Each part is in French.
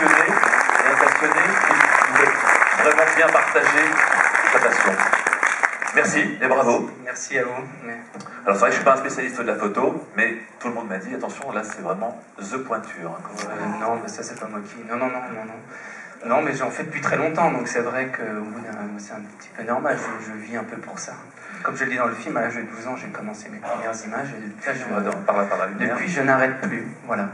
passionné et un passionné qui voulait vraiment bien partager sa passion. Merci et bravo. Merci à vous. Alors c'est vrai que je ne suis pas un spécialiste de la photo, mais tout le monde m'a dit, attention, là c'est vraiment the pointure. Non, mais ça c'est pas moi qui... Non. Non, mais j'en fais depuis très longtemps, donc c'est vrai que c'est un petit peu normal, je vis un peu pour ça. Comme je le dis dans le film, à l'âge de 12 ans, j'ai commencé mes premières images, et depuis je n'arrête plus, voilà.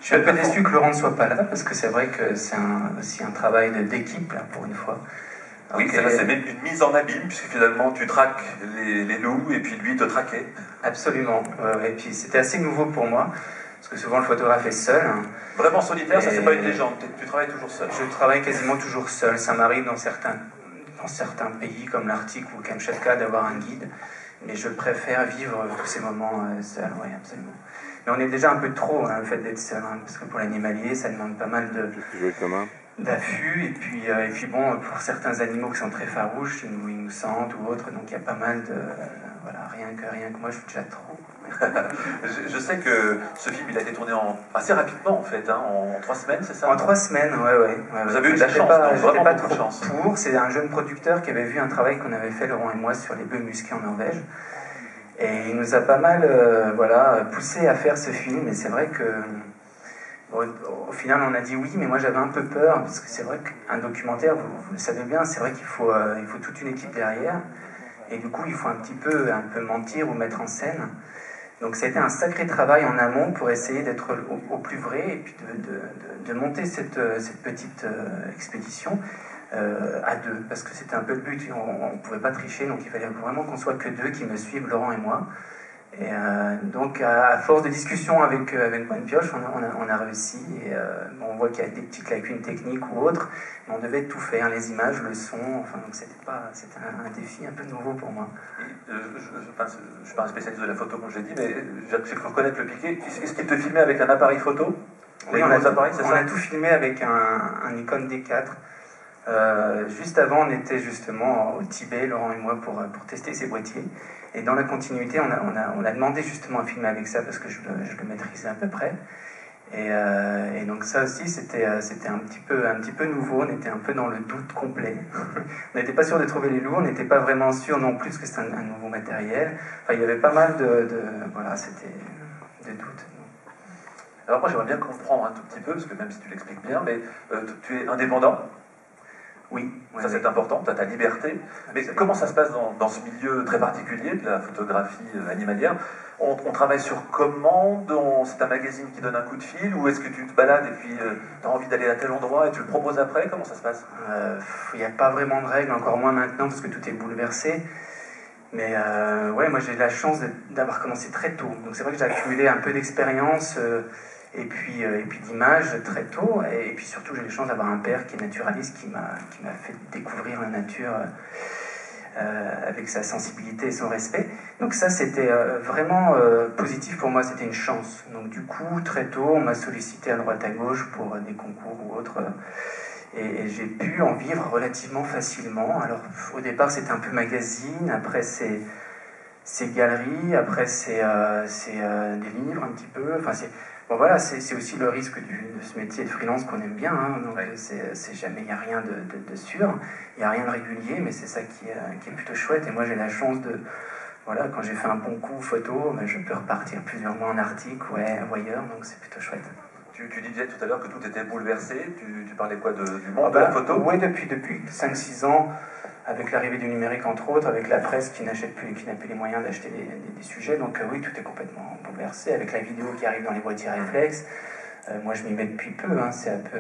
Je suis un peu déçu que Laurent ne soit pas là, parce que c'est vrai que c'est aussi un travail d'équipe, là, pour une fois. Oui, c'est même une mise en abîme, puisque finalement tu traques les loups, et puis lui te traquait. Absolument, et puis c'était assez nouveau pour moi, parce que souvent le photographe est seul. Vraiment solitaire, ça c'est pas une légende, tu travailles toujours seul. Je travaille quasiment toujours seul, ça m'arrive dans certains pays comme l'Arctique ou Kamchatka d'avoir un guide, mais je préfère vivre tous ces moments seul, oui, absolument. Mais on est déjà un peu trop, le fait d'être seul, parce que pour l'animalier, ça demande pas mal d'affût, et puis bon, pour certains animaux qui sont très farouches, ils nous sentent ou autres, donc il y a pas mal de... voilà, rien que moi, je suis déjà trop. Je sais que ce film, il a été tourné assez rapidement, en fait, en 3 semaines, c'est ça? En 3 semaines, ouais. Vous avez eu de la chance, j'étais pas trop de chance. C'est un jeune producteur qui avait vu un travail qu'on avait fait, Laurent et moi, sur les bœufs musqués en Norvège. Et il nous a pas mal poussé à faire ce film, et c'est vrai que au final on a dit oui, mais moi j'avais un peu peur, parce que c'est vrai qu'un documentaire, vous le savez bien, c'est vrai qu'il faut toute une équipe derrière, et du coup il faut un peu mentir ou mettre en scène. Donc ça a été un sacré travail en amont pour essayer d'être au plus vrai, et puis de monter cette petite expédition à deux, parce que c'était un peu le but, on ne pouvait pas tricher, donc il fallait vraiment qu'on soit que deux qui me suivent, Laurent et moi. Et donc à force de discussion avec Bonne Pioche, on a réussi, et on voit qu'il y a des petites lacunes techniques ou autres, mais on devait tout faire, les images, le son, enfin donc c'était un défi un peu nouveau pour moi. Je ne suis pas un spécialiste de la photo comme je l'ai dit, mais j'ai cru reconnaître le piqué. Est-ce qu'il te filmait avec un appareil photo? Oui, on a tout filmé avec un Nikon D4. Juste avant, on était justement au Tibet, Laurent et moi, pour tester ces boîtiers. Et dans la continuité, on a demandé justement à filmer avec ça, parce que je le maîtrisais à peu près. Et donc ça aussi, c'était un petit peu nouveau, on était un peu dans le doute complet. On n'était pas sûr de trouver les loups, on n'était pas vraiment sûr non plus que c'était un nouveau matériel. Enfin, il y avait pas mal c'était de doutes. Alors moi, j'aimerais bien comprendre un tout petit peu, parce que même si tu l'expliques bien, mais tu es indépendant. Oui. Ça c'est important, tu as ta liberté. Mais comment ça se passe dans ce milieu très particulier de la photographie animalière? On travaille sur commande, c'est un magazine qui donne un coup de fil, ou est-ce que tu te balades et puis tu as envie d'aller à tel endroit et tu le proposes après? Comment ça se passe? Il n'y a pas vraiment de règles, encore moins maintenant parce que tout est bouleversé. Mais ouais, moi j'ai la chance d'avoir commencé très tôt. Donc c'est vrai que j'ai accumulé un peu d'expérience et puis d'images très tôt. Et puis surtout j'ai la chance d'avoir un père qui est naturaliste, qui m'a fait découvrir la nature avec sa sensibilité et son respect. Donc ça c'était vraiment positif pour moi, c'était une chance. Donc du coup très tôt on m'a sollicité à droite à gauche pour des concours ou autres. Et j'ai pu en vivre relativement facilement. Alors au départ c'était un peu magazine, après c'est galeries, après c'est des livres un petit peu. Enfin bon voilà, c'est aussi le risque de ce métier de freelance qu'on aime bien. Donc c'est jamais, il n'y a rien de sûr, il n'y a rien de régulier, mais c'est ça qui est plutôt chouette. Et moi j'ai la chance voilà, quand j'ai fait un bon coup photo, je peux repartir plusieurs mois en Arctique ou ailleurs, donc c'est plutôt chouette. Tu disais tout à l'heure que tout était bouleversé, tu parlais quoi du monde de la photo? Oui, depuis 5-6 ans, avec l'arrivée du numérique entre autres, avec la presse qui n'a plus les moyens d'acheter des sujets, donc oui, tout est complètement bouleversé, avec la vidéo qui arrive dans les boîtiers réflexes. Moi je m'y mets depuis peu, c'est un peu...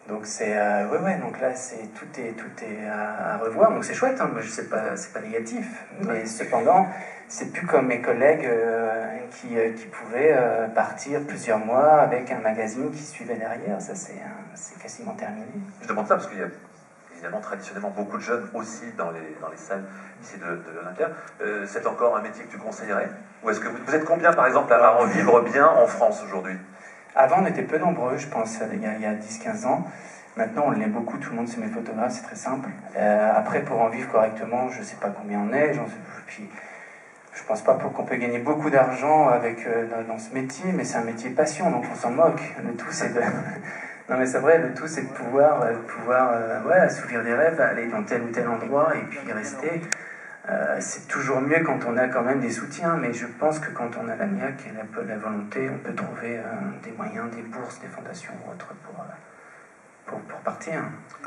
Donc c'est... donc là tout est à revoir, donc c'est chouette, c'est pas négatif, mais cependant... C'est plus comme mes collègues qui pouvaient partir plusieurs mois avec un magazine qui suivait derrière. Ça, c'est quasiment terminé. Je demande ça parce qu'il y a évidemment traditionnellement beaucoup de jeunes aussi dans les salles ici de l'Olympia. C'est encore un métier que tu conseillerais? Ou est-ce que vous êtes combien, par exemple, à en vivre bien en France aujourd'hui? Avant, on était peu nombreux, je pense, il y a 10-15 ans. Maintenant, on l'est beaucoup, tout le monde se met photographe, c'est très simple. Après, pour en vivre correctement, je ne sais pas combien on est. Puis, je pense pas qu'on peut gagner beaucoup d'argent dans ce métier, mais c'est un métier passion, donc on s'en moque. Le tout, c'est Non mais c'est vrai, le tout c'est de pouvoir ouais, assouvir des rêves, aller dans tel ou tel endroit et puis y rester. C'est toujours mieux quand on a quand même des soutiens, mais je pense que quand on a la niaque et la volonté, on peut trouver des moyens, des bourses, des fondations ou autres pour partir.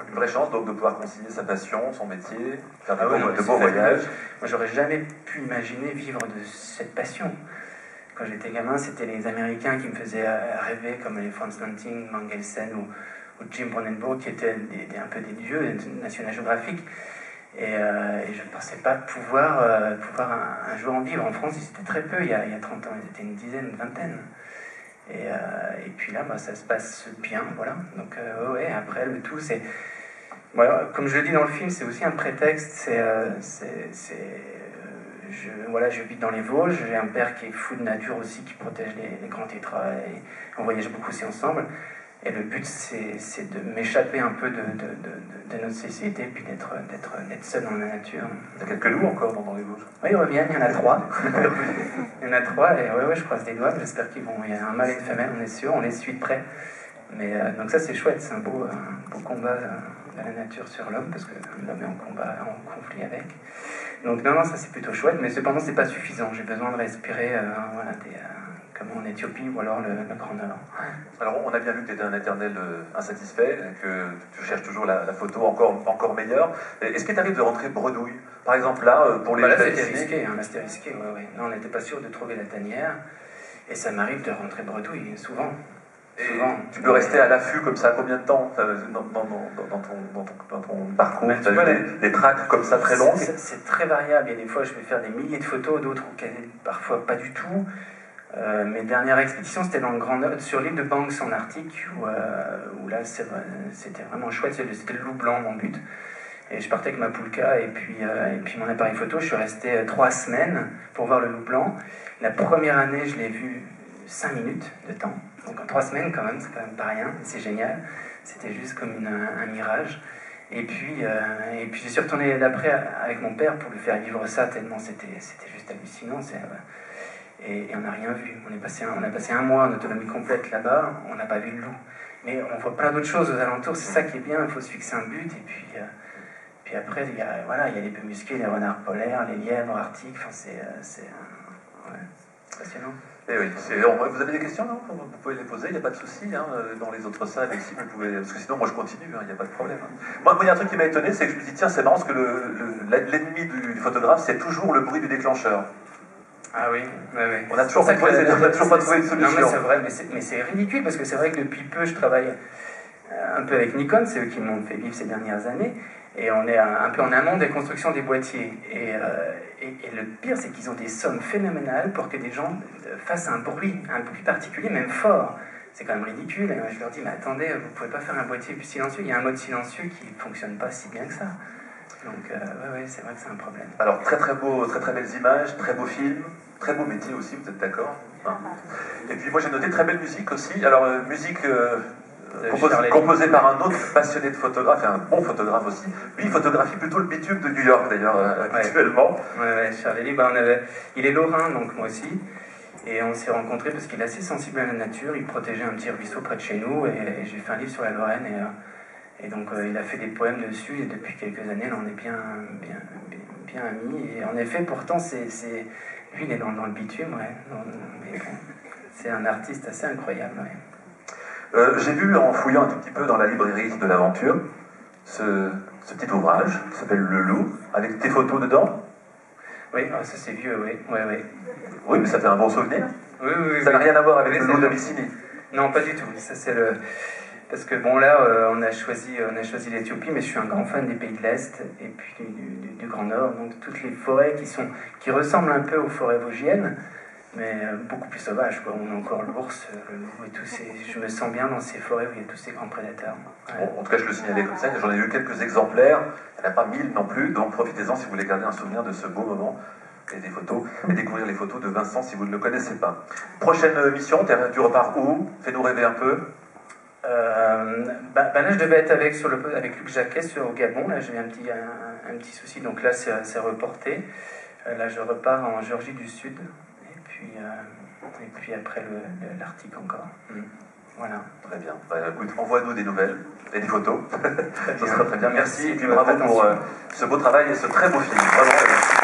Une vraie chance donc de pouvoir concilier sa passion, son métier, faire de beaux voyages. Moi j'aurais jamais pu imaginer vivre de cette passion. Quand j'étais gamin, c'était les Américains qui me faisaient rêver, comme les Franz Lanting, Mangelsen ou Jim Cronenberg, qui étaient un peu des dieux de National Geographic. Et je ne pensais pas pouvoir un jour en vivre. En France, ils étaient très peu, il y a 30 ans, ils étaient une dizaine, une vingtaine. Et puis là, ça se passe bien, voilà. Donc, ouais, après, le tout, c'est... Voilà, comme je le dis dans le film, c'est aussi un prétexte, je vis dans les Vosges, j'ai un père qui est fou de nature aussi, qui protège les grands tétras, et on voyage beaucoup aussi ensemble. Et le but, c'est de m'échapper un peu de notre société, puis d'être seul dans la nature. Il y a quelques loups encore dans les Vosges? Oui, ils reviennent, il y en a 3. Il y en a 3, et ouais, je croise des doigts, j'espère qu'ils vont... Il y a un mâle et une femelle, on est sûr, on les suit de près. Mais, donc ça, c'est chouette, c'est un beau combat de la nature sur l'homme, parce que l'homme est en combat, en conflit avec. Donc non, ça c'est plutôt chouette, mais cependant, c'est pas suffisant. J'ai besoin de respirer, comme en Éthiopie ou alors le Grand Nord. Alors, on a bien vu que tu étais un éternel insatisfait, que tu cherches toujours la photo encore meilleure. Est-ce qu'il t'arrive de rentrer bredouille? Par exemple, là, pour les... Là, c'était risqué, là, c'était risqué, ouais. Non, on n'était pas sûr de trouver la tanière, et ça m'arrive de rentrer bredouille, souvent. Tu peux rester à l'affût comme ça combien de temps dans ton parcours? Tu as eu des tracks comme ça très longues? C'est très variable. Il y a des fois, je vais faire des milliers de photos, d'autres parfois pas du tout. Mes dernières expéditions, c'était dans le Grand Nord, sur l'île de Banks en Arctique, où là, c'était vraiment chouette. C'était le loup blanc, mon but. Et je partais avec ma poulka et puis mon appareil photo. Je suis resté 3 semaines pour voir le loup blanc. La première année, je l'ai vu 5 minutes de temps. Donc en 3 semaines, quand même, c'est quand même pas rien. C'est génial. C'était juste comme un mirage. Et puis je suis retourné d'après avec mon père pour lui faire vivre ça, tellement c'était juste hallucinant. Et on n'a rien vu. On a passé un mois en autonomie complète là-bas, on n'a pas vu le loup. Mais on voit plein d'autres choses aux alentours, c'est ça qui est bien, il faut se fixer un but. Et puis après, il y a les peu musqués, les renards polaires, les lièvres arctiques, enfin, c'est passionnant. Et oui, vous avez des questions, non? Vous pouvez les poser, il n'y a pas de souci. Hein, dans les autres salles ici, vous pouvez. Parce que sinon, moi je continue, il n'y a pas de problème. Hein. Moi, il y a un truc qui m'a étonné, c'est que je me dis, tiens, c'est marrant parce que l'ennemi du photographe, c'est toujours le bruit du déclencheur. Ah oui. On n'a toujours pas trouvé une solution. Non, mais c'est vrai, mais c'est ridicule parce que c'est vrai que depuis peu, je travaille un peu avec Nikon, c'est eux qui m'ont fait vivre ces dernières années. Et on est un peu en amont des constructions des boîtiers. Et le pire, c'est qu'ils ont des sommes phénoménales pour que des gens fassent un bruit particulier, même fort. C'est quand même ridicule. Et moi, je leur dis, mais attendez, vous ne pouvez pas faire un boîtier plus silencieux. Il y a un mode silencieux qui ne fonctionne pas si bien que ça. Donc, ouais, c'est vrai que c'est un problème. Alors, très belles images, très beau film, très beau métier aussi, vous êtes d'accord? Hein? Et puis, moi, j'ai noté très belle musique aussi. Alors, musique... composé par un autre passionné de photographe et un bon photographe aussi. Lui, il photographie plutôt le bitume de New York, d'ailleurs, actuellement. Ouais, Charlie, il est lorrain, donc moi aussi. Et on s'est rencontrés parce qu'il est assez sensible à la nature. Il protégeait un petit ruisseau près de chez nous. Et j'ai fait un livre sur la Lorraine. Et donc, il a fait des poèmes dessus. Et depuis quelques années, là, on est bien amis. Et en effet, pourtant, lui, il est dans le bitume. Ouais. C'est un artiste assez incroyable. Ouais. J'ai vu, en fouillant un tout petit peu dans la librairie de l'aventure, ce petit ouvrage qui s'appelle Le Loup, avec tes photos dedans. Oui, ça c'est vieux, oui. Oui, mais ça fait un bon souvenir. Oui. Ça n'a rien à voir avec le loup d'Abyssinie. Non, pas du tout. Ça c'est parce que bon là, on a choisi l'Éthiopie, mais je suis un grand fan des pays de l'Est et puis du Grand Nord, donc toutes les forêts qui ressemblent un peu aux forêts vosgiennes. Mais beaucoup plus sauvage, quoi. On a encore l'ours, le loup et je me sens bien dans ces forêts où il y a tous ces grands prédateurs. Ouais. Bon, en tout cas, je le signalais comme ça, j'en ai eu quelques exemplaires, il n'y en a pas 1000 non plus, donc profitez-en si vous voulez garder un souvenir de ce beau moment et des photos, et découvrir les photos de Vincent si vous ne le connaissez pas. Prochaine mission, tu repars où? Fais-nous rêver un peu. Là, je devais être avec Luc Jacquet au Gabon, là j'ai eu un petit souci, donc là c'est reporté. Là je repars en Géorgie du Sud. Et puis après l'Arctique encore. Voilà. Très bien. Bah, écoute, envoie-nous des nouvelles et des photos. Très Ça bien. sera très bien. Merci et puis Merci. bravo pour ce beau travail et ce très beau film. Vraiment.